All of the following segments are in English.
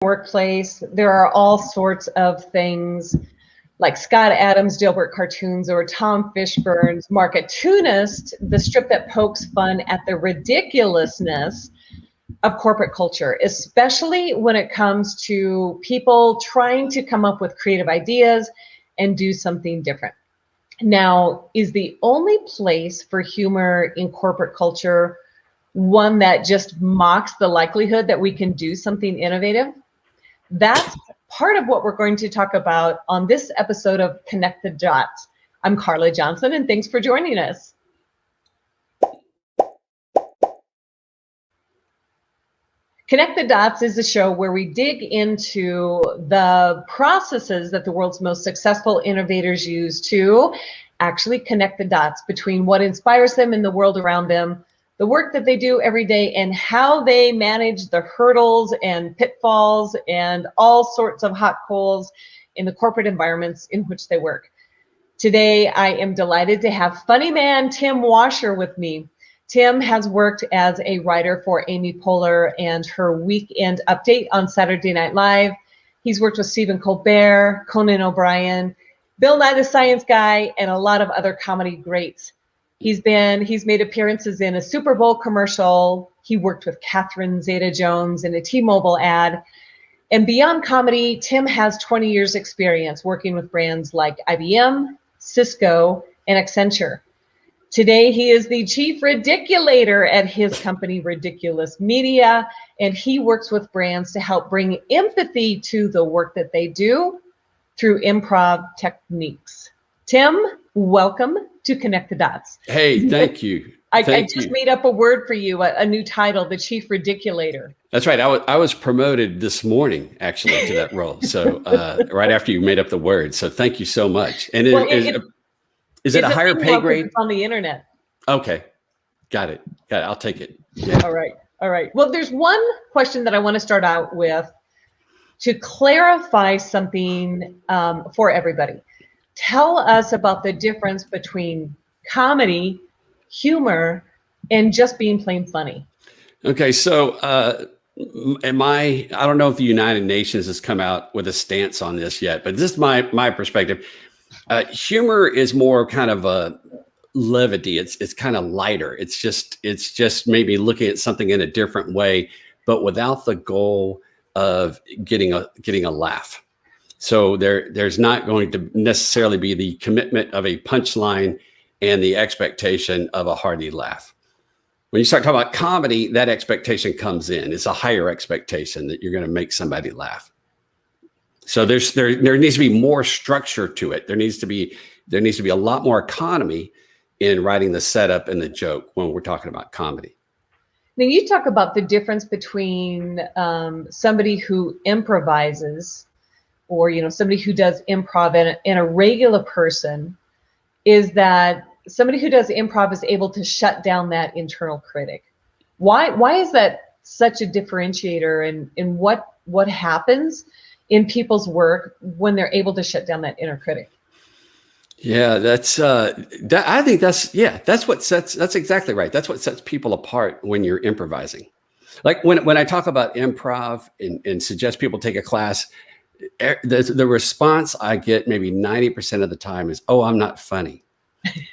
workplace, there are all sorts of things like Scott Adams' Dilbert cartoons or Tom Fishburne's Marketoonist, the strip that pokes fun at the ridiculousness of corporate culture, especially when it comes to people trying to come up with creative ideas and do something different. Now, is the only place for humor in corporate culture one that just mocks the likelihood that we can do something innovative? That's part of what we're going to talk about on this episode of Connect the Dots. I'm Carla Johnson, and thanks for joining us. Connect the Dots is a show where we dig into the processes that the world's most successful innovators use to actually connect the dots between what inspires them in the world around them, the work that they do every day, and how they manage the hurdles and pitfalls and all sorts of hot coals in the corporate environments in which they work. Today, I am delighted to have funny man Tim Washer with me. Tim has worked as a writer for Amy Poehler and her Weekend Update on Saturday Night Live. He's worked with Stephen Colbert, Conan O'Brien, Bill Nye the Science Guy, and a lot of other comedy greats. He's made appearances in a Super Bowl commercial. He worked with Catherine Zeta-Jones in a T-Mobile ad. And beyond comedy, Tim has 20 years experience working with brands like IBM, Cisco, and Accenture. Today, he is the chief ridiculator at his company, Ridiculous Media, and he works with brands to help bring empathy to the work that they do through improv techniques. Tim, welcome to Connect the Dots. Hey, thank you. I just made up a word for you, a new title, the chief ridiculator. That's right. I was promoted this morning, actually, to that role. So right after you made up the word. So thank you so much. And is it a higher pay grade? It's on the internet. Okay. Got it. I'll take it. Yeah. All right. Well, there's one question that I want to start out with to clarify something for everybody. Tell us about the difference between comedy, humor, and just being plain funny. Okay. So I don't know if the United Nations has come out with a stance on this yet, but this is my perspective. Humor is more kind of a levity. It's kind of lighter. It's just maybe looking at something in a different way, but without the goal of getting a laugh. So there's not going to necessarily be the commitment of a punchline and the expectation of a hearty laugh. When you start talking about comedy, that expectation comes in. It's a higher expectation that you're going to make somebody laugh. So there needs to be more structure to it. There needs to be a lot more economy in writing the setup and the joke when we're talking about comedy. Now you talk about the difference between somebody who improvises, or somebody who does improv, and a regular person, is that somebody who does improv is able to shut down that internal critic. Why is that such a differentiator, and what happens in people's work when they're able to shut down that inner critic? Yeah, that's exactly right. That's what sets people apart when you're improvising. Like when I talk about improv and suggest people take a class, the response I get maybe 90% of the time is, "Oh, I'm not funny."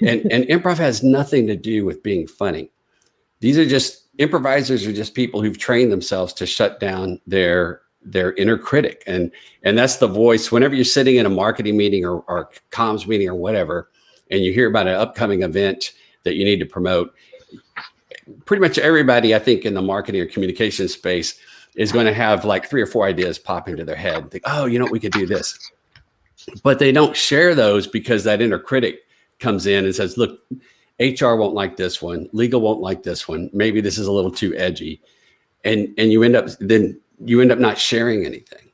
and improv has nothing to do with being funny. Improvisers are just people who've trained themselves to shut down their inner critic. And that's the voice. Whenever you're sitting in a marketing meeting or comms meeting or whatever, and you hear about an upcoming event that you need to promote, pretty much everybody, I think, in the marketing or communication space is going to have like 3 or 4 ideas pop into their head and think, "Oh, we could do this." But they don't share those because that inner critic comes in and says, "Look, HR won't like this one. Legal won't like this one. Maybe this is a little too edgy." And you end up not sharing anything.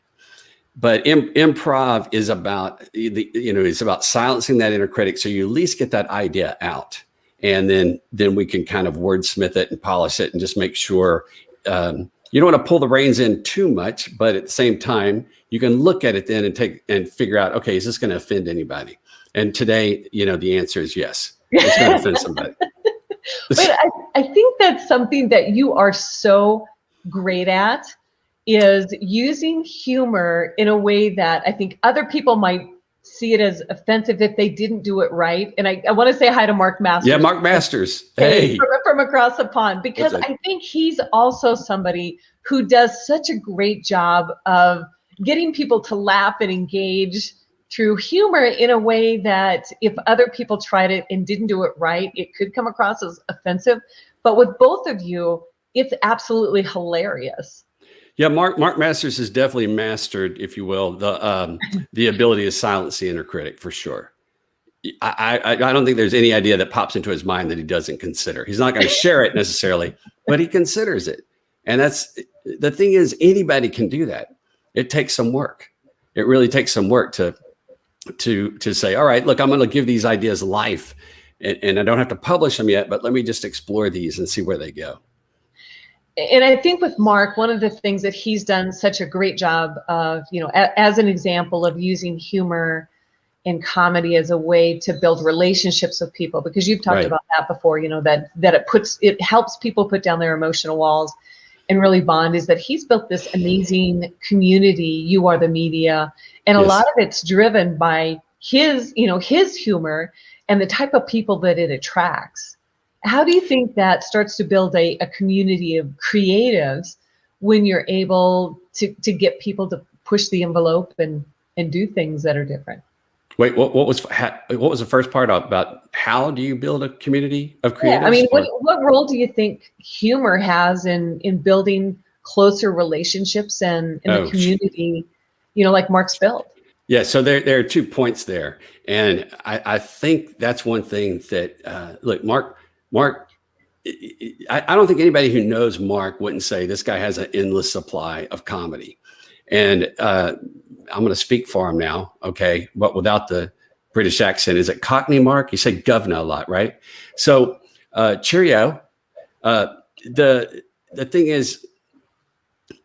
But improv is about it's about silencing that inner critic, so you at least get that idea out, and then we can kind of wordsmith it and polish it and just make sure you don't want to pull the reins in too much, but at the same time you can look at it then and figure out, okay, is this going to offend anybody? And today, the answer is yes. It's going to offend somebody. But I think that's something that you are so great at, is using humor in a way that I think other people might see it as offensive if they didn't do it right. And I want to say hi to Mark Masters. Yeah, Mark Masters. Hey. From across the pond, because I think he's also somebody who does such a great job of getting people to laugh and engage through humor in a way that if other people tried it and didn't do it right, it could come across as offensive. But with both of you, it's absolutely hilarious. Yeah, Mark Masters has definitely mastered, if you will, the ability to silence the inner critic for sure. I don't think there's any idea that pops into his mind that he doesn't consider. He's not going to share it necessarily, but he considers it. And that's the thing is, anybody can do that. It takes some work. It really takes some work to say, all right, look, I'm going to give these ideas life, and I don't have to publish them yet, but let me just explore these and see where they go. And I think with Mark, one of the things that he's done such a great job of, as an example of using humor and comedy as a way to build relationships with people, because you've talked about that before, that it helps people put down their emotional walls and really bond, is that he's built this amazing community. You Are the Media. And a lot of it's driven by his humor and the type of people that it attracts. How do you think that starts to build a community of creatives when you're able to get people to push the envelope and do things that are different? Wait, what was the first part about how do you build a community of creatives? Yeah, I mean, what role do you think humor has in building closer relationships and in the community, like Mark's built? Yeah, so there are 2 points there. And I think that's one thing that, look, Mark, I don't think anybody who knows Mark wouldn't say this guy has an endless supply of comedy. And I'm going to speak for him now, okay? But without the British accent. Is it Cockney, Mark? You say governor a lot, right? So cheerio. The thing is,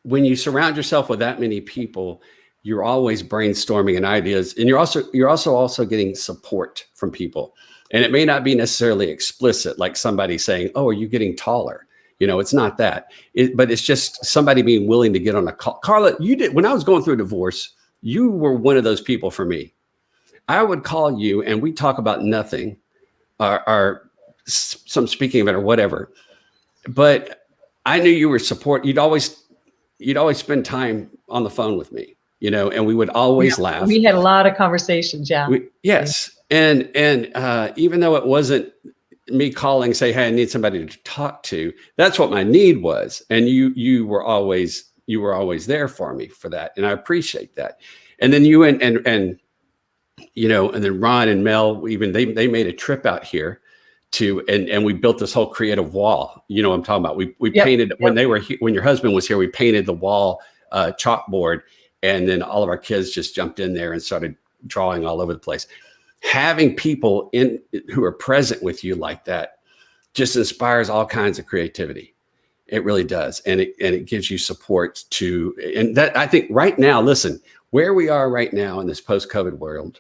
when you surround yourself with that many people, you're always brainstorming and ideas, and you're also getting support from people. And it may not be necessarily explicit, like somebody saying, "Oh, are you getting taller?" It's not that. But it's just somebody being willing to get on a call. Carla, you did, when I was going through a divorce, you were one of those people for me. I would call you and we talk about nothing, or some speaking of it or whatever. But I knew you were support. You'd always spend time on the phone with me, and we would always laugh. We had a lot of conversations. Yeah. Yes. And even though it wasn't me calling, say, "Hey, I need somebody to talk to," that's what my need was. And you were always there for me for that. And I appreciate that. And then you and then Ron and Mel, even they made a trip out here and we built this whole creative wall. I'm talking about. We painted when they were when your husband was here, we painted the wall chalkboard, and then all of our kids just jumped in there and started drawing all over the place. Having people who are present with you like that just inspires all kinds of creativity. It really does. And it gives you support and that, I think right now, listen, where we are right now in this post-COVID world,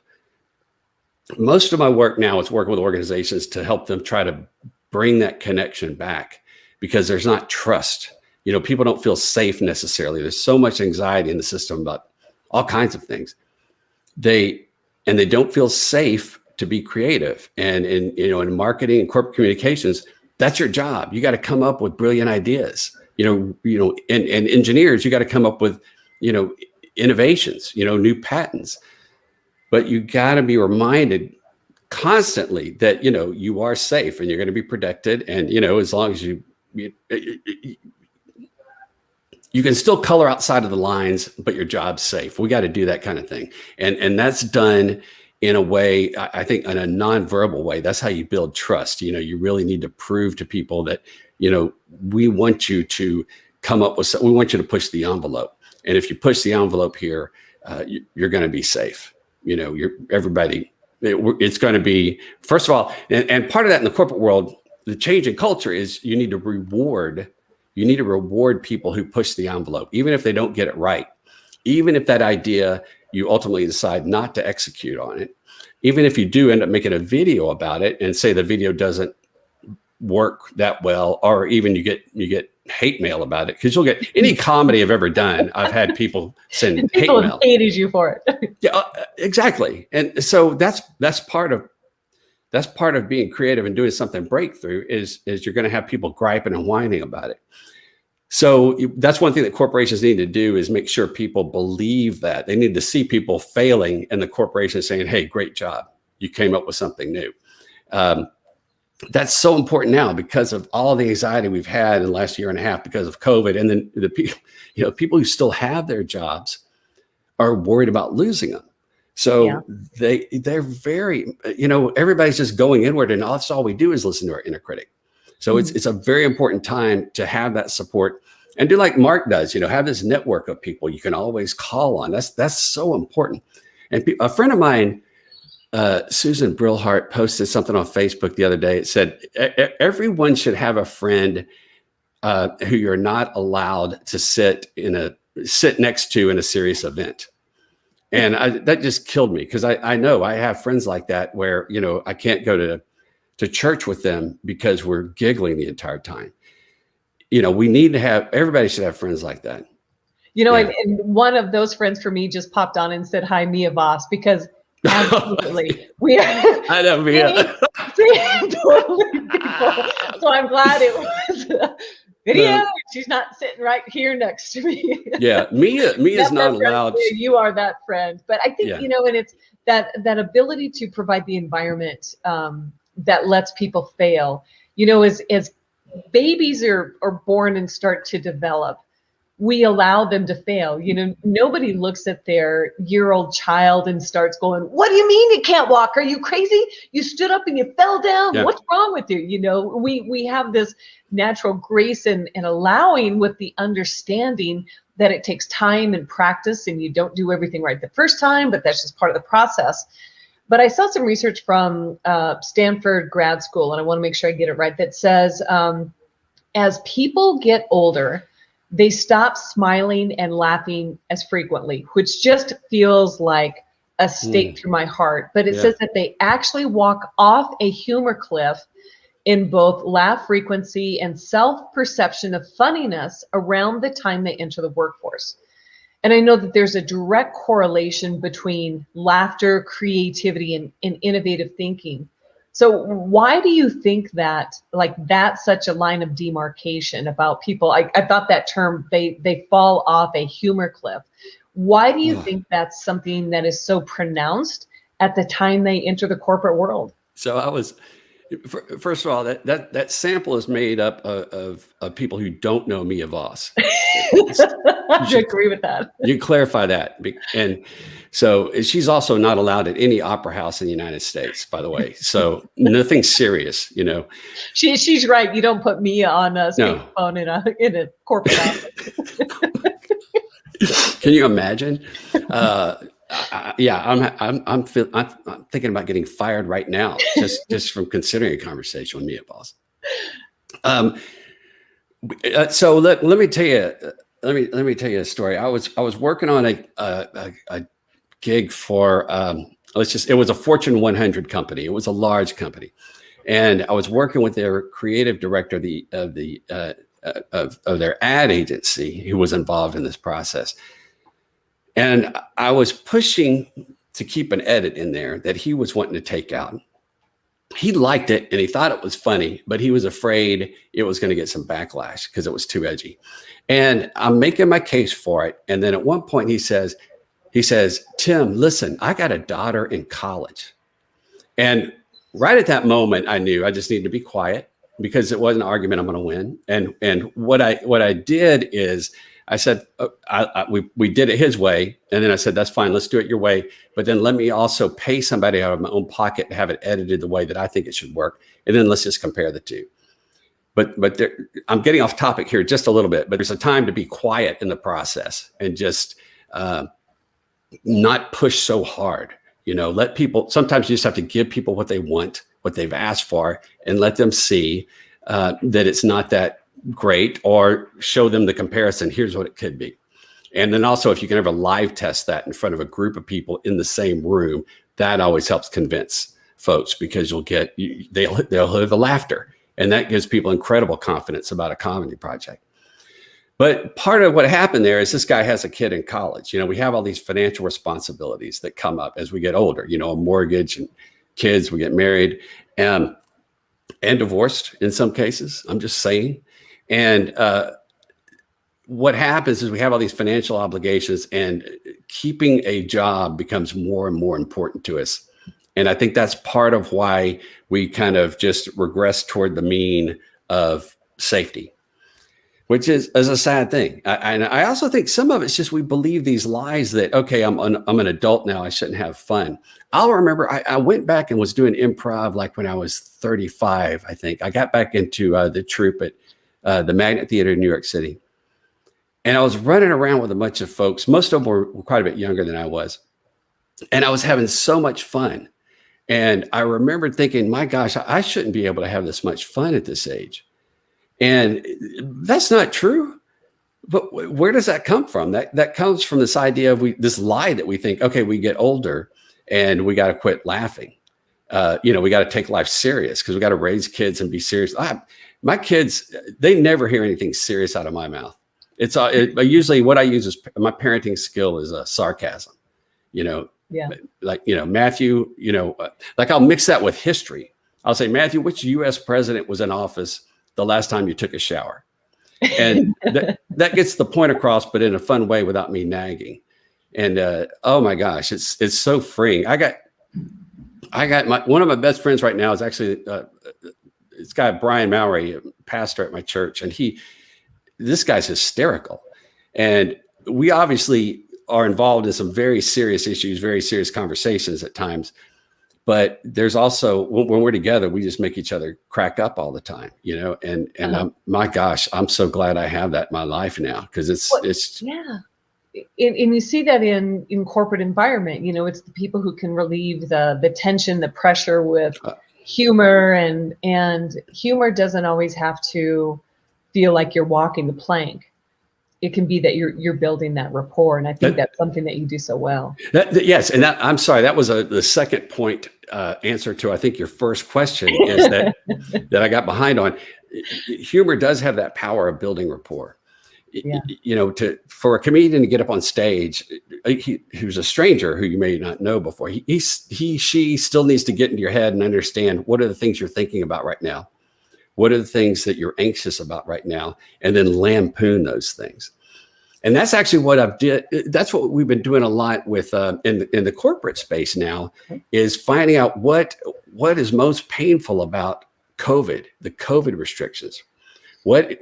most of my work now is working with organizations to help them try to bring that connection back, because there's not trust. People don't feel safe necessarily. There's so much anxiety in the system about all kinds of things. They don't feel safe to be creative. And in marketing and corporate communications, that's your job. You got to come up with brilliant ideas. And engineers, you got to come up with, innovations, new patents. But you got to be reminded constantly that, you are safe and you're going to be protected. And, as long as you can still color outside of the lines, but your job's safe. We got to do that kind of thing. And that's done in a way, I think, in a nonverbal way. That's how you build trust. You really need to prove to people that, we want you to come up with we want you to push the envelope. And if you push the envelope here, you're going to be safe. It's going to be, first of all, and part of that in the corporate world, the change in culture is you need to reward people who push the envelope, even if they don't get it right. Even if that idea, you ultimately decide not to execute on it. Even if you do end up making a video about it and say the video doesn't work that well, or even you get hate mail about it, because you'll get any comedy I've ever done. I've had people send hate People have mail. hated you for it. Yeah, exactly. And so that's part of being creative and doing something breakthrough is you're going to have people griping and whining about it. So that's one thing that corporations need to do, is make sure people believe that. They need to see people failing and the corporation saying, hey, great job. You came up with something new. That's so important now because of all the anxiety we've had in the last year and a half because of COVID. And then the people who still have their jobs are worried about losing them. So they're very, everybody's just going inward, and that's all we do is listen to our inner critic. So it's a very important time to have that support and do like Mark does, have this network of people you can always call on. That's so important. And a friend of mine, Susan Brillhart, posted something on Facebook the other day. It said, everyone should have a friend who you're not allowed to sit next to in a serious event. And that just killed me, because I know I have friends like that where, I can't go to church with them because we're giggling the entire time. We need to everybody should have friends like that. And one of those friends for me just popped on and said, hi, Mia Voss, because absolutely. We are I know Mia. totally people. So I'm glad it was a video. She's not sitting right here next to me. Yeah, Mia is not allowed. You are that friend. But I think, and it's that ability to provide the environment that lets people fail. As babies are born and start to develop, we allow them to fail. Nobody looks at their year-old child and starts going, what do you mean you can't walk? Are you crazy? You stood up and you fell down. Yeah. What's wrong with you? We have this natural grace and allowing, with the understanding that it takes time and practice, and you don't do everything right the first time, but that's just part of the process. But I saw some research from Stanford grad school, and I want to make sure I get it right, that says as people get older, they stop smiling and laughing as frequently, which just feels like a stake through my heart. But it says that they actually walk off a humor cliff in both laugh frequency and self-perception of funniness around the time they enter the workforce. And I know that there's a direct correlation between laughter, creativity, and innovative thinking. So why do you think that, that's such a line of demarcation about people? I thought that term, they fall off a humor cliff. Why do you think that's something that is so pronounced at the time they enter the corporate world? So first of all, that sample is made up of people who don't know Mia Voss. I agree with that. You clarify that. And so she's also not allowed at any opera house in the United States, by the way. So nothing serious, She's right. You don't put Mia on a speakerphone in a corporate office. Can you imagine? I'm thinking about getting fired right now, just from considering a conversation with Mia Voss. So let me tell you. Let me tell you a story. I was working on a gig for it was a Fortune 100 company. It was a large company, and I was working with their creative director of their ad agency, who was involved in this process. And I was pushing to keep an edit in there that he was wanting to take out. He liked it and he thought it was funny, but he was afraid it was going to get some backlash because it was too edgy. And I'm making my case for it. And then at one point he says, Tim, listen, I got a daughter in college. And right at that moment, I knew I just needed to be quiet, because it wasn't an argument I'm going to win. And what I did is I said, we did it his way. And then I said, that's fine. Let's do it your way. But then let me also pay somebody out of my own pocket to have it edited the way that I think it should work. And then let's just compare the two. But I'm getting off topic here just a little bit, but there's a time to be quiet in the process and just not push so hard. Let people, sometimes you just have to give people what they want, what they've asked for, and let them see that it's not that great, or show them the comparison. Here's what it could be. And then also, if you can ever live test that in front of a group of people in the same room, that always helps convince folks, because they'll hear the laughter, and that gives people incredible confidence about a comedy project. But part of what happened there is this guy has a kid in college. You know, we have all these financial responsibilities that come up as we get older, you know, a mortgage and kids, we get married and divorced in some cases, I'm just saying. And what happens is we have all these financial obligations, and keeping a job becomes more and more important to us. And I think that's part of why we kind of just regress toward the mean of safety, which is a sad thing. And I also think some of it's just we believe these lies that, okay, I'm an adult now, I shouldn't have fun. I'll remember I went back and was doing improv like when I was 35, I think. I got back into the troupe at the Magnet Theater in New York City. And I was running around with a bunch of folks. Most of them were quite a bit younger than I was. And I was having so much fun. And I remembered thinking, my gosh, I shouldn't be able to have this much fun at this age. And that's not true. But where does that come from? That comes from this idea of this lie that we think, okay, we get older and we got to quit laughing. You know, we got to take life serious because we got to raise kids and be serious. My kids, they never hear anything serious out of my mouth. It's usually what I use is my parenting skill is sarcasm, you know, like, you know, Matthew, you know, like I'll mix that with history. I'll say, Matthew, which US president was in office the last time you took a shower? And that gets the point across, but in a fun way without me nagging. And oh my gosh, it's so freeing. I got one of my best friends right now is actually this guy, Brian Mowry, a pastor at my church. And this guy's hysterical. And we obviously are involved in some very serious issues, very serious conversations at times. But there's also, when we're together, we just make each other crack up all the time, you know, and my gosh, I'm so glad I have that in my life now, because it's. Yeah. And you see that in corporate environment, you know, it's the people who can relieve the tension, the pressure with humor, and humor doesn't always have to feel like you're walking the plank. It can be that you're building that rapport, and I think that's something that you do so well. Yes, and I'm sorry, that was the second point answer to I think your first question is that I got behind on. Humor does have that power of building rapport. Yeah. You know, for a comedian to get up on stage, who's a stranger who you may not know before, she still needs to get into your head and understand what are the things you're thinking about right now. What are the things that you're anxious about right now? And then lampoon those things. And that's actually what that's what we've been doing a lot with in the corporate space now, is finding out what is most painful about COVID, the COVID restrictions. What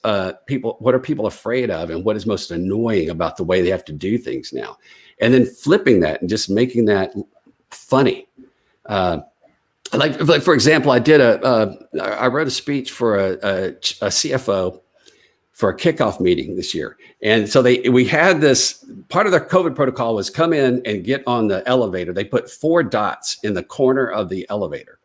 are people afraid of, and what is most annoying about the way they have to do things now? And then flipping that and just making that funny. Like for example, I wrote a speech for a CFO for a kickoff meeting this year. And so we had this, part of their COVID protocol was come in and get on the elevator. They put 4 dots in the corner of the elevator.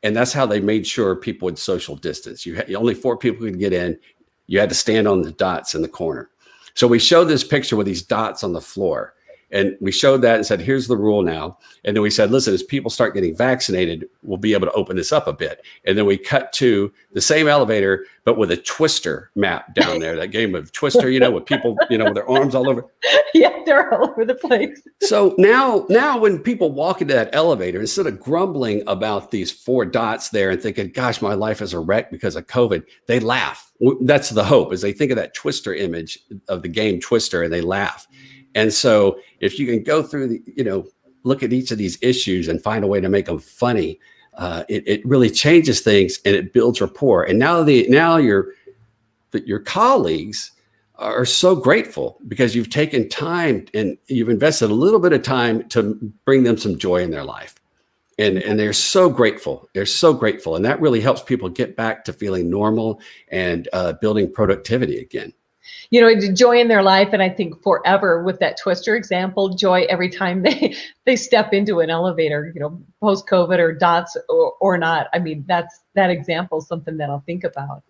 And that's how they made sure people would social distance. Only 4 people could get in. You had to stand on the dots in the corner. So we showed this picture with these dots on the floor. And we showed that and said, here's the rule now. And then we said, listen, as people start getting vaccinated, we'll be able to open this up a bit. And then we cut to the same elevator, but with a Twister map down there, that game of Twister, you know, with people, you know, with their arms all over. Yeah, they're all over the place. So now when people walk into that elevator, instead of grumbling about these 4 dots there and thinking, gosh, my life is a wreck because of COVID, they laugh. That's the hope, is they think of that Twister image of the game Twister and they laugh. And so if you can go through look at each of these issues and find a way to make them funny, it really changes things and it builds rapport. And now your colleagues are so grateful because you've taken time and you've invested a little bit of time to bring them some joy in their life. And they're so grateful. They're so grateful. And that really helps people get back to feeling normal and building productivity again. You know, joy in their life. And I think forever with that Twister example, joy every time they step into an elevator, you know, post-COVID or dots or not. I mean, that example is something that I'll think about.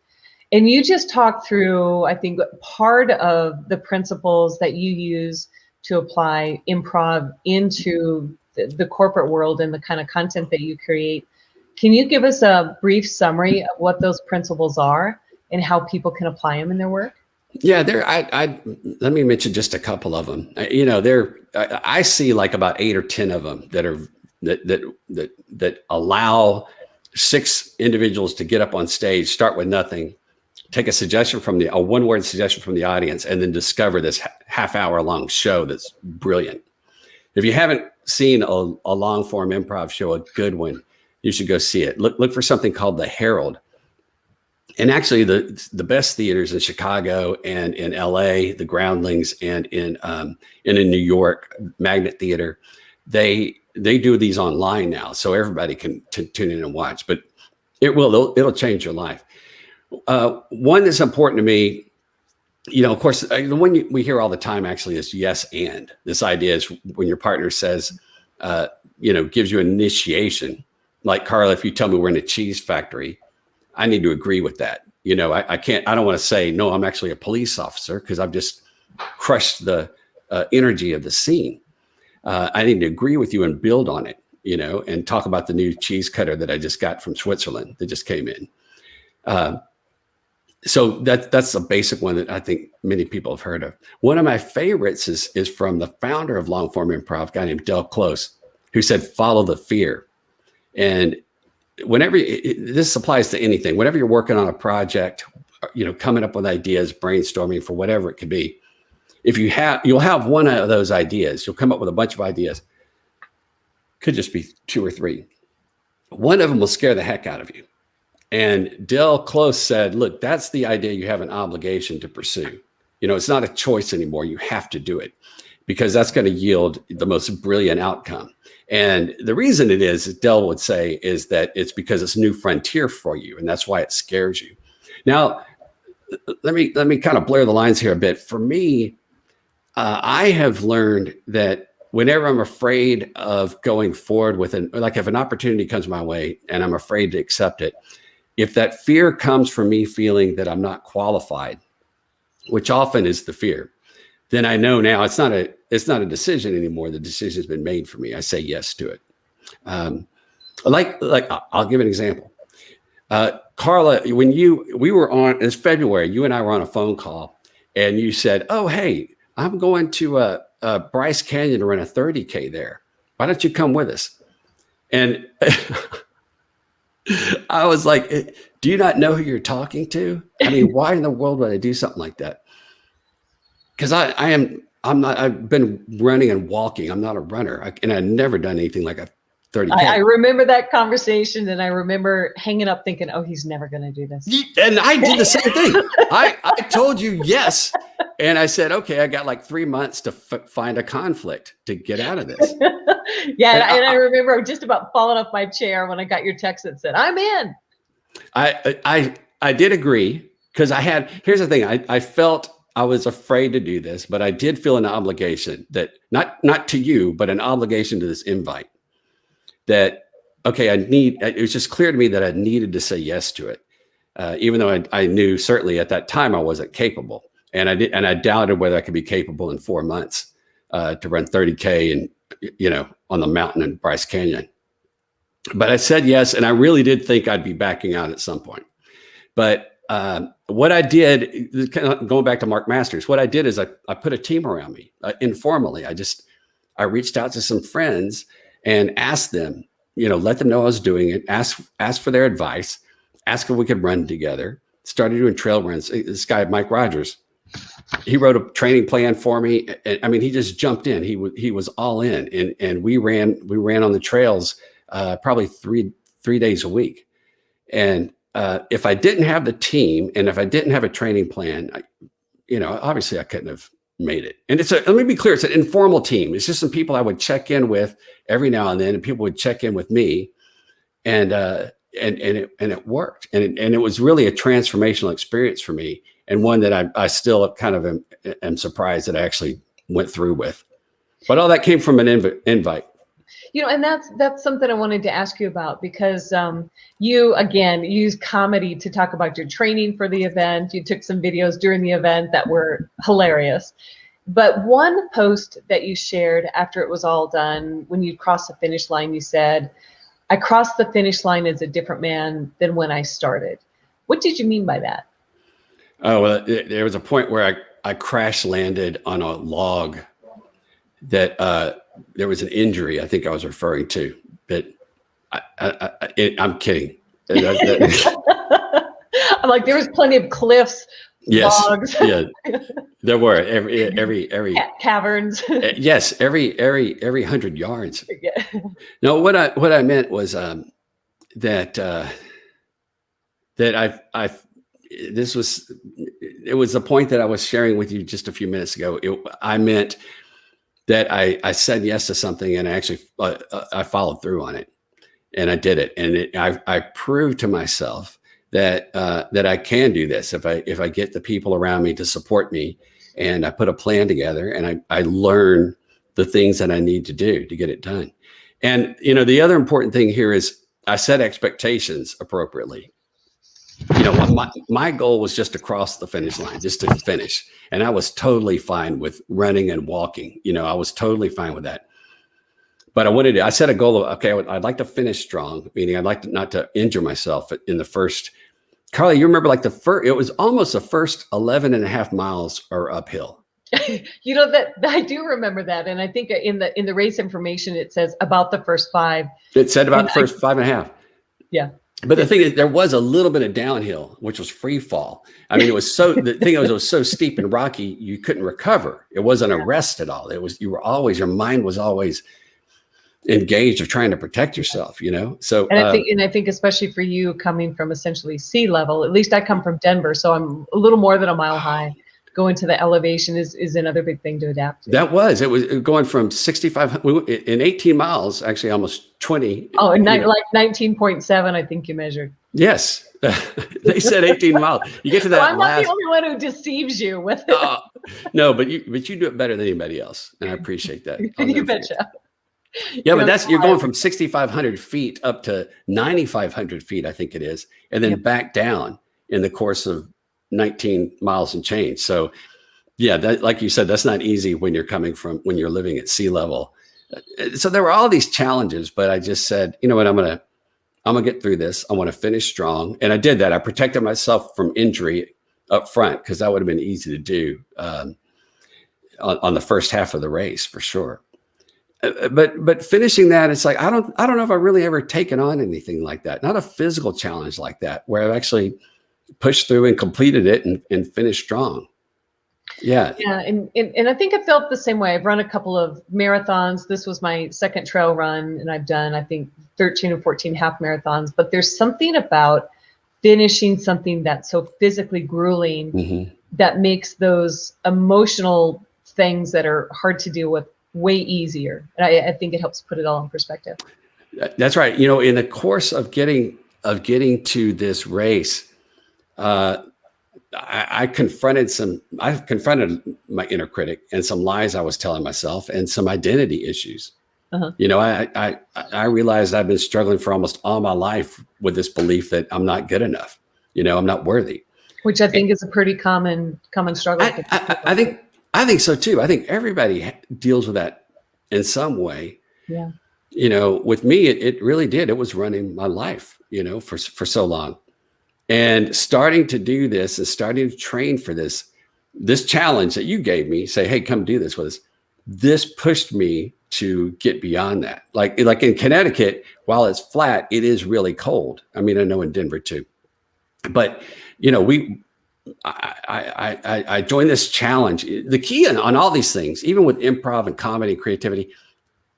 And you just talked through, I think, part of the principles that you use to apply improv into the corporate world and the kind of content that you create. Can you give us a brief summary of what those principles are and how people can apply them in their work? Yeah, let me mention just a couple of them. I see like about 8 or 10 of them that allow 6 individuals to get up on stage, start with nothing, take a one-word suggestion from the audience, and then discover this half-hour long show that's brilliant. If you haven't seen a long-form improv show, a good one, you should go see it. Look for something called The Herald. And actually, the best theaters in Chicago and in LA, the Groundlings, and in New York, Magnet Theater, they do these online now, so everybody can tune in and watch. But it'll change your life. One that's important to me, of course, the one we hear all the time actually is yes and. This idea is when your partner says, gives you an initiation, like, Carla, if you tell me we're in a cheese factory, I need to agree with that. I don't want to say, no, I'm actually a police officer, because I've just crushed the energy of the scene. I need to agree with you and build on it, and talk about the new cheese cutter that I just got from Switzerland that just came in. So that's a basic one that I think many people have heard of. One of my favorites is from the founder of long form improv, a guy named Del Close, who said, follow the fear. And this applies to anything, whenever you're working on a project, coming up with ideas, brainstorming for whatever it could be, you'll have one of those ideas. You'll come up with a bunch of ideas. Could just be 2 or 3. One of them will scare the heck out of you. And Del Close said, look, that's the idea you have an obligation to pursue. It's not a choice anymore. You have to do it, because that's going to yield the most brilliant outcome. And the reason it is, Del would say, is that it's because it's new frontier for you, and that's why it scares you. Now, let me kind of blur the lines here a bit. For me, I have learned that whenever I'm afraid of going forward with if an opportunity comes my way and I'm afraid to accept it, if that fear comes from me feeling that I'm not qualified, which often is the fear, then I know now it's not a decision anymore. The decision's been made for me. I say yes to it. I'll give an example. Carla, when we were on, it's February, you and I were on a phone call, and you said, oh, hey, I'm going to Bryce Canyon to run a 30K there. Why don't you come with us? And I was like, do you not know who you're talking to? I mean, why in the world would I do something like that? Because I've been running and walking. I'm not a runner. And I've never done anything like a 30K. I remember that conversation, and I remember hanging up thinking, oh, he's never going to do this. And I did the same thing. I told you yes. And I said, okay, I got like 3 months to find a conflict to get out of this. Yeah. And I remember just about falling off my chair when I got your text that said, I'm in. I did agree, because here's the thing. I felt I was afraid to do this, but I did feel an obligation that not to you, but an obligation to this invite that, okay, it was just clear to me that I needed to say yes to it. Even though I knew certainly at that time I wasn't capable. And I doubted whether I could be capable in 4 months to run 30K and, on the mountain in Bryce Canyon. But I said yes, and I really did think I'd be backing out at some point. But what I did, going back to Mark Masters, what I did is I put a team around me informally. I reached out to some friends and asked them, let them know I was doing it, ask for their advice, ask if we could run together, started doing trail runs. This guy, Mike Rogers, he wrote a training plan for me. I mean, he just jumped in. He was all in, and we ran on the trails probably three days a week. And if I didn't have the team, and if I didn't have a training plan, obviously I couldn't have made it. And let me be clear, it's an informal team. It's just some people I would check in with every now and then, and people would check in with me, and it worked. And it was really a transformational experience for me, and one that I still kind of am surprised that I actually went through with. But all that came from an invite. And that's something I wanted to ask you about, because you, again, used comedy to talk about your training for the event. You took some videos during the event that were hilarious. But one post that you shared after it was all done, when you crossed the finish line, you said, I crossed the finish line as a different man than when I started. What did you mean by that? Oh, well, there was a point where I crash landed on a log that there was an injury I think I was referring to, but I'm kidding. I'm like, there was plenty of cliffs, Yes. logs, Yeah. There were every caverns. yes, every 100 yards. Yeah. No, what I meant was that it was the point that I was sharing with you just a few minutes ago. I meant that I said yes to something, and I actually I followed through on it, and I did it, and I proved to myself that I can do this if I get the people around me to support me, and I put a plan together, and I learn the things that I need to do to get it done. And the other important thing here is I set expectations appropriately. My goal was just to cross the finish line, just to finish. And I was totally fine with running and walking. I was totally fine with that. But I set a goal of, okay, I'd like to finish strong, meaning I'd like not to injure myself in the first. Carly, you remember it was almost the first 11 and a half miles are uphill. That I do remember that. And I think in the race information, it says about the first 5. It said about the first 5.5. Yeah. But the thing is, there was a little bit of downhill, which was free fall. I mean, the thing was so steep and rocky, you couldn't recover. It wasn't a rest at all. Your mind was always engaged of trying to protect yourself, So, and I think especially for you coming from essentially sea level, at least I come from Denver, so I'm a little more than a mile high. Going to the elevation is another big thing to adapt to. It was going from 65 in 18 miles, actually almost 20. Oh, and like 19.7, I think you measured. Yes. They said 18 miles. You get to that. I'm not the only one who deceives you with it. No, but you do it better than anybody else. And I appreciate that. You betcha. Yeah, but you're going from 6,500 feet up to 9,500 feet, I think it is, and then back down in the course of 19 miles and change. So yeah, like you said, that's not easy when you're living at sea level. So there were all these challenges, but I just said, you know what, I'm going to get through this. I want to finish strong. And I did that. I protected myself from injury up front, because that would have been easy to do on the first half of the race for sure. But finishing that, it's like, I don't know if I've really ever taken on anything like that. Not a physical challenge like that, where I've actually pushed through and completed it and finished strong. Yeah. Yeah. And I think I felt the same way. I've run a couple of marathons. This was my second trail run, and I've done, I think, 13 or 14 half marathons. But there's something about finishing something that's so physically grueling that makes those emotional things that are hard to deal with way easier. And I think it helps put it all in perspective. That's right. In the course of getting to this race, I confronted my inner critic and some lies I was telling myself and some identity issues. I realized I've been struggling for almost all my life with this belief that I'm not good enough. I'm not worthy. Which I think is a pretty common struggle. I think so too. I think everybody deals with that in some way. Yeah. With me, it really did. It was running my life, for so long. And starting to do this and starting to train for this challenge that you gave me, say, hey, come do this with us. This pushed me to get beyond that. Like in Connecticut, while it's flat, it is really cold. I mean, I know in Denver too, but I joined this challenge. The key on all these things, even with improv and comedy and creativity,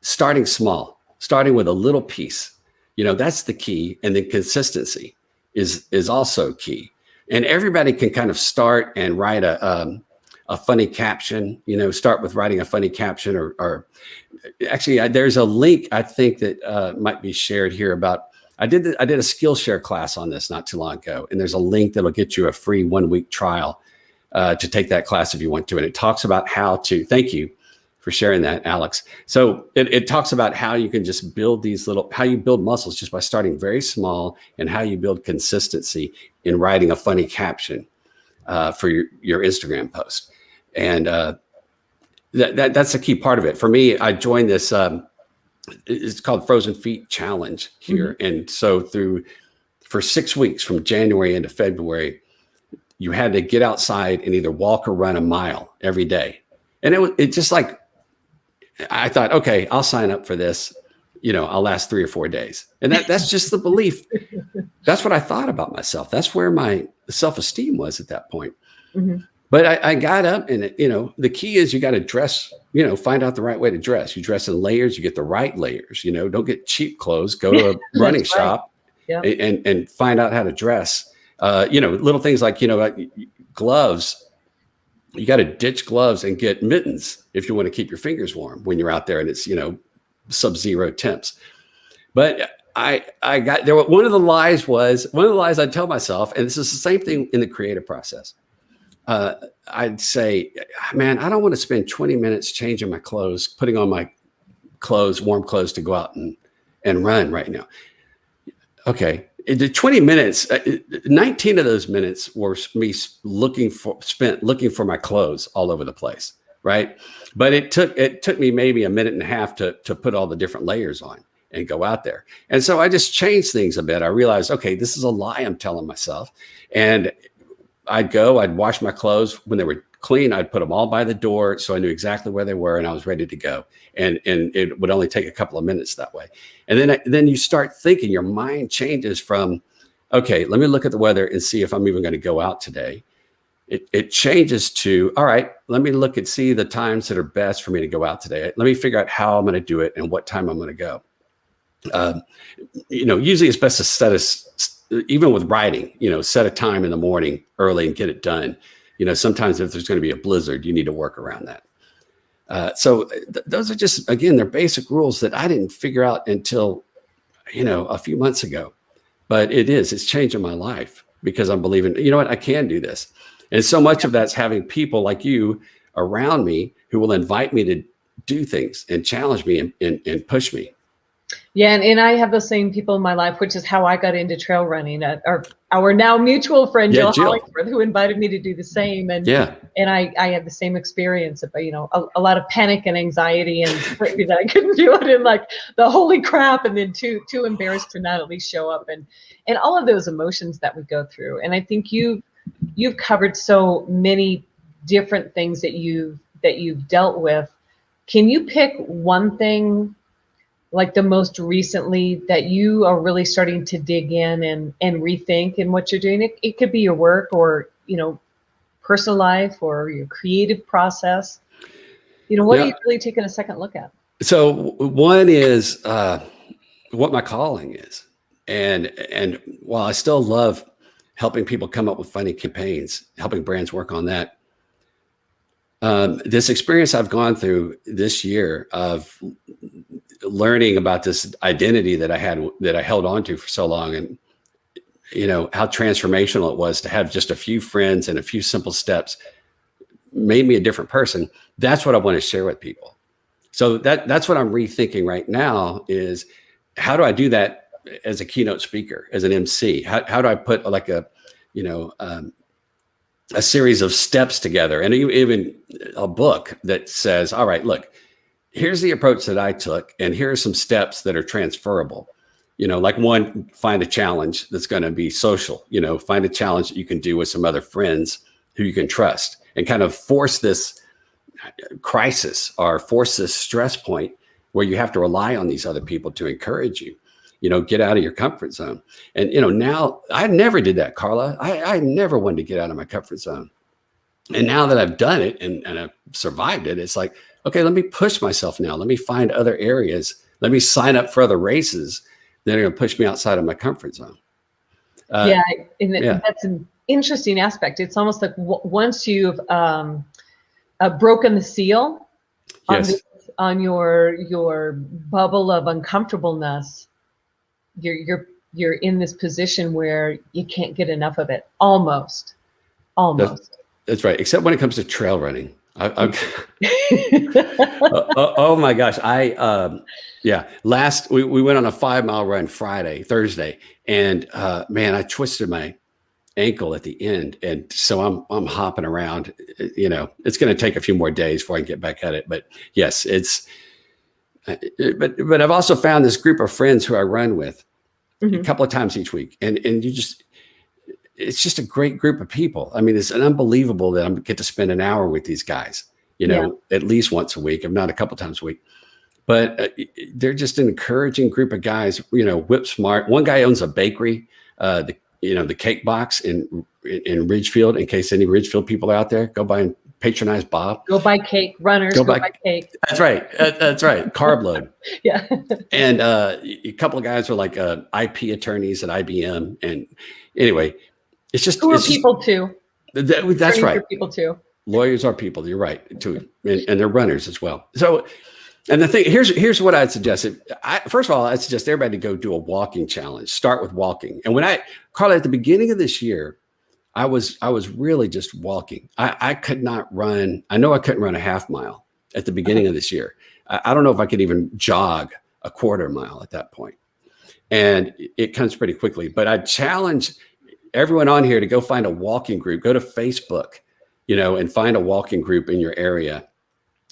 starting small, starting with a little piece, that's the key. And then consistency is also key. And everybody can kind of start and write a funny caption, start with writing a funny caption or actually there's a link I think that might be shared here about, I did a Skillshare class on this not too long ago. And there's a link that'll get you a free 1-week trial to take that class if you want to. And it talks about thank you for sharing that, Alex. So it talks about how you can just build how you build muscles just by starting very small, and how you build consistency in writing a funny caption for your Instagram post. And that's a key part of it. For me, I joined this, it's called Frozen Feet Challenge here. And so for 6 weeks from January into February, you had to get outside and either walk or run a mile every day. And it just like, I thought, okay, I'll sign up for this. I'll last 3 or 4 days. And that's just the belief. That's what I thought about myself. That's where my self-esteem was at that point. Mm-hmm. But I got up and, the key is you got to dress, find out the right way to dress. You dress in layers, you get the right layers, don't get cheap clothes, go to a running shop and find out how to dress. Little things like, gloves. You got to ditch gloves and get mittens if you want to keep your fingers warm when you're out there and it's, sub-zero temps. But I got there. One of the lies I'd tell myself, and this is the same thing in the creative process. I'd say, man, I don't want to spend 20 minutes changing my clothes, putting on my clothes, warm clothes to go out and run right now. Okay. The 20 minutes, 19 of those minutes were me looking for my clothes all over the place. Right. But it took me maybe a minute and a half to put all the different layers on and go out there. And so I just changed things a bit. I realized, okay, this is a lie I'm telling myself. And I'd wash my clothes when they were clean. I'd put them all by the door. So I knew exactly where they were and I was ready to go. And it would only take a couple of minutes that way. And then you start thinking, your mind changes from, okay, let me look at the weather and see if I'm even going to go out today. It changes to, all right, let me look and see the times that are best for me to go out today. Let me figure out how I'm going to do it and what time I'm going to go. Usually it's best to even with writing, set a time in the morning early and get it done. Sometimes if there's going to be a blizzard, you need to work around that. So those are just, again, they're basic rules that I didn't figure out until, a few months ago. But it's changing my life because I'm believing, I can do this. And so much of that's having people like you around me who will invite me to do things and challenge me and push me. Yeah, and I have the same people in my life, which is how I got into trail running. Our now mutual friend, Jill Hollingsworth, who invited me to do the same. And I had the same experience of, a lot of panic and anxiety and that I couldn't do it, and like the holy crap, and then too embarrassed to not at least show up, and all of those emotions that we go through. And I think you've covered so many different things that you've dealt with. Can you pick one thing, like the most recently, that you are really starting to dig in and rethink in what you're doing? It could be your work or, personal life or your creative process. What are you really taking a second look at? So one is what my calling is. And while I still love helping people come up with funny campaigns, helping brands work on that, this experience I've gone through this year of learning about this identity that I held on to for so long, and how transformational it was to have just a few friends and a few simple steps made me a different person. That's what I want to share with people. So that's what I'm rethinking right now is, how do I do that as a keynote speaker, as an MC? How do I put like a series of steps together, and even a book that says, all right, look, here's the approach that I took, and here are some steps that are transferable. Like one, find a challenge that's going to be social, find a challenge that you can do with some other friends who you can trust, and kind of force this crisis or force this stress point where you have to rely on these other people to encourage you, get out of your comfort zone. And, now I never did that, Carla. I never wanted to get out of my comfort zone. And now that I've done it and I've survived it, it's like, okay, let me push myself now. Let me find other areas. Let me sign up for other races that are going to push me outside of my comfort zone. That's an interesting aspect. It's almost like once you've broken the seal on your bubble of uncomfortableness, you're in this position where you can't get enough of it. Almost. That's right. Except when it comes to trail running. Oh my gosh. We went on a 5-mile run Thursday, and man, I twisted my ankle at the end. And so I'm hopping around, it's going to take a few more days before I can get back at it. But yes, but I've also found this group of friends who I run with a couple of times each week. And it's just a great group of people. I mean, it's unbelievable that I get to spend an hour with these guys, at least once a week, if not a couple times a week. But they're just an encouraging group of guys, whip smart. One guy owns a bakery, the Cake Box in Ridgefield. In case any Ridgefield people are out there, go by and patronize Bob. Go buy cake, runners. Go buy cake. That's right. That's right. Carb load. Yeah. And a couple of guys are like IP attorneys at IBM. And anyway, it's just people too. That's right. People too. Lawyers are people. You're right too, and they're runners as well. So. And the thing here's what I'd suggest. First of all, I'd suggest everybody to go do a walking challenge. Start with walking. And Carla, at the beginning of this year, I was really just walking. I could not run. I know I couldn't run a half mile at the beginning of this year. I don't know if I could even jog a quarter mile at that point. And it comes pretty quickly. But I challenge everyone on here to go find a walking group. Go to Facebook, and find a walking group in your area.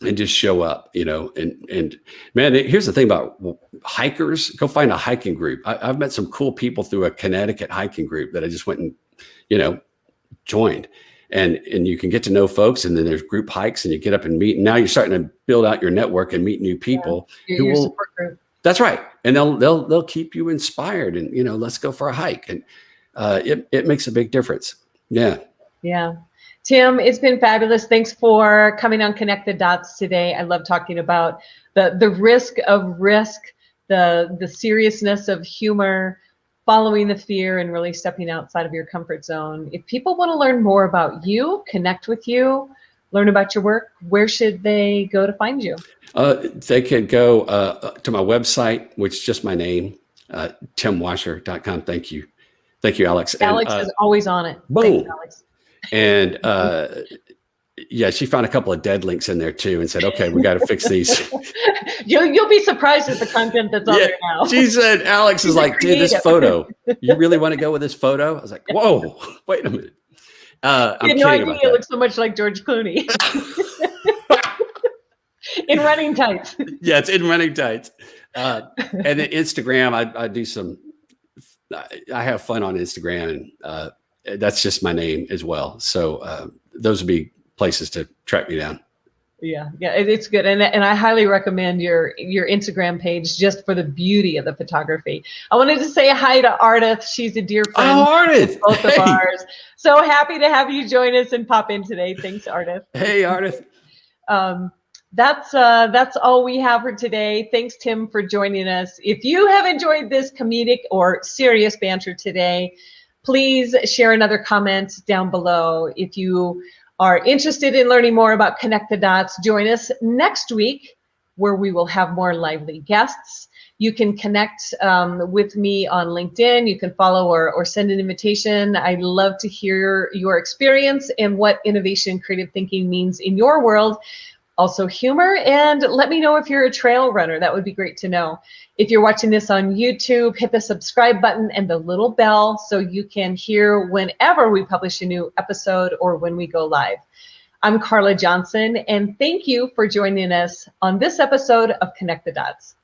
And just show up, and man, here's the thing about hikers. Go find a hiking group. I've met some cool people through a Connecticut hiking group that I just went and, joined. And you can get to know folks, and then there's group hikes, and you get up and meet. And now you're starting to build out your network and meet new people who will. Support group. That's right, and they'll keep you inspired. And let's go for a hike, and it makes a big difference. Yeah. Yeah. Tim, it's been fabulous. Thanks for coming on Connect the Dots today. I love talking about the risk, the seriousness of humor, following the fear, and really stepping outside of your comfort zone. If people want to learn more about you, connect with you, learn about your work, where should they go to find you? They could go to my website, which is just my name, timwasher.com. Thank you. Thank you, Alex. Alex is always on it. Boom. Thanks, Alex. And she found a couple of dead links in there too, and said, "Okay, we got to fix these." You'll be surprised at the content that's on there now. She said, "Alex is like, dude, this photo. You really want to go with this photo?" I was like, "Whoa, wait a minute." I'm kidding. No idea it looks so much like George Clooney in running tights. Yeah, it's in running tights. And then Instagram, I do some. I have fun on Instagram, and that's just my name as well. So those would be places to track me down. Yeah, it's good, and I highly recommend your Instagram page just for the beauty of the photography. I wanted to say hi to Ardith. She's a dear friend. Oh, Ardith, both of ours. So happy to have you join us and pop in today. Thanks, Ardith. Hey, Ardith. That's all we have for today. Thanks, Tim, for joining us. If you have enjoyed this comedic or serious banter today, please share another comment down below. If you are interested in learning more about Connect the Dots, join us next week where we will have more lively guests. You can connect with me on LinkedIn. You can follow or send an invitation. I'd love to hear your experience and what innovation creative thinking means in your world. Also humor, and let me know if you're a trail runner. That would be great to know. If you're watching this on YouTube, hit the subscribe button and the little bell so you can hear whenever we publish a new episode or when we go live. I'm Carla Johnson, and thank you for joining us on this episode of Connect the Dots.